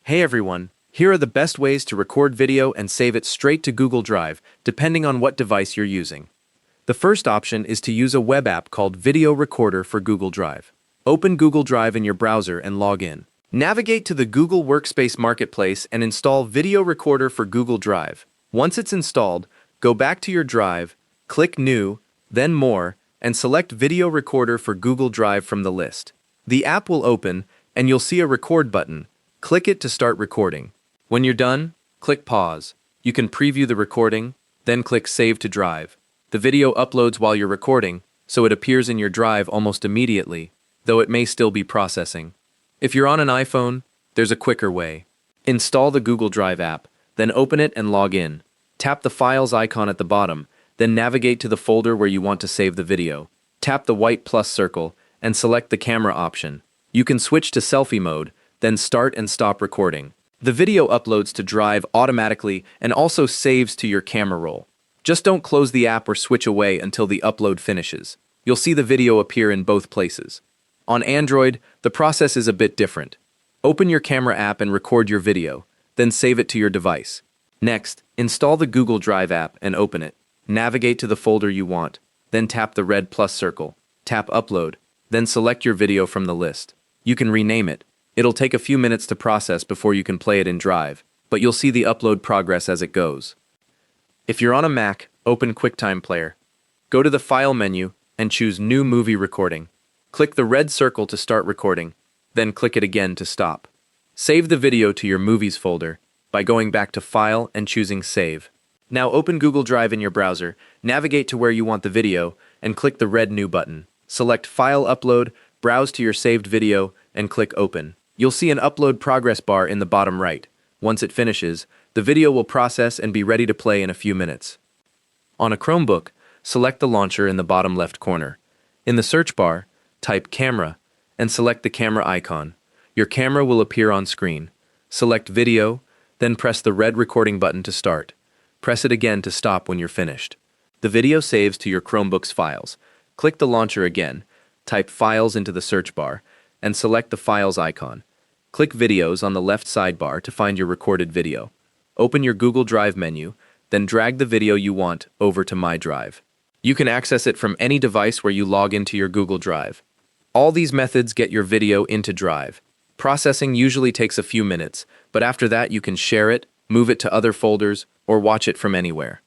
Hey everyone, here are the best ways to record video and save it straight to Google Drive, depending on what device you're using. The first option is to use a web app called Video Recorder for Google Drive. Open Google Drive in your browser and log in. Navigate to the Google Workspace Marketplace and install Video Recorder for Google Drive. Once it's installed, go back to your drive, click New, then More, and select Video Recorder for Google Drive from the list. The app will open, and you'll see a record button. Click it to start recording. When you're done, click Pause. You can preview the recording, then click Save to Drive. The video uploads while you're recording, so it appears in your drive almost immediately, though it may still be processing. If you're on an iPhone, there's a quicker way. Install the Google Drive app, then open it and log in. Tap the Files icon at the bottom, then navigate to the folder where you want to save the video. Tap the white plus circle and select the camera option. You can switch to selfie mode, then start and stop recording. The video uploads to Drive automatically and also saves to your camera roll. Just don't close the app or switch away until the upload finishes. You'll see the video appear in both places. On Android, the process is a bit different. Open your camera app and record your video, then save it to your device. Next, install the Google Drive app and open it. Navigate to the folder you want, then tap the red plus circle. Tap Upload, then select your video from the list. You can rename it. It'll take a few minutes to process before you can play it in Drive, but you'll see the upload progress as it goes. If you're on a Mac, open QuickTime Player. Go to the File menu and choose New Movie Recording. Click the red circle to start recording, then click it again to stop. Save the video to your Movies folder by going back to File and choosing Save. Now open Google Drive in your browser, navigate to where you want the video, and click the red New button. Select File Upload, browse to your saved video, and click Open. You'll see an upload progress bar in the bottom right. Once it finishes, the video will process and be ready to play in a few minutes. On a Chromebook, select the launcher in the bottom left corner. In the search bar, type Camera and select the camera icon. Your camera will appear on screen. Select Video, then press the red recording button to start. Press it again to stop when you're finished. The video saves to your Chromebook's files. Click the launcher again, type Files into the search bar, and select the Files icon. Click Videos on the left sidebar to find your recorded video. Open your Google Drive menu, then drag the video you want over to My Drive. You can access it from any device where you log into your Google Drive. All these methods get your video into Drive. Processing usually takes a few minutes, but after that you can share it, move it to other folders, or watch it from anywhere.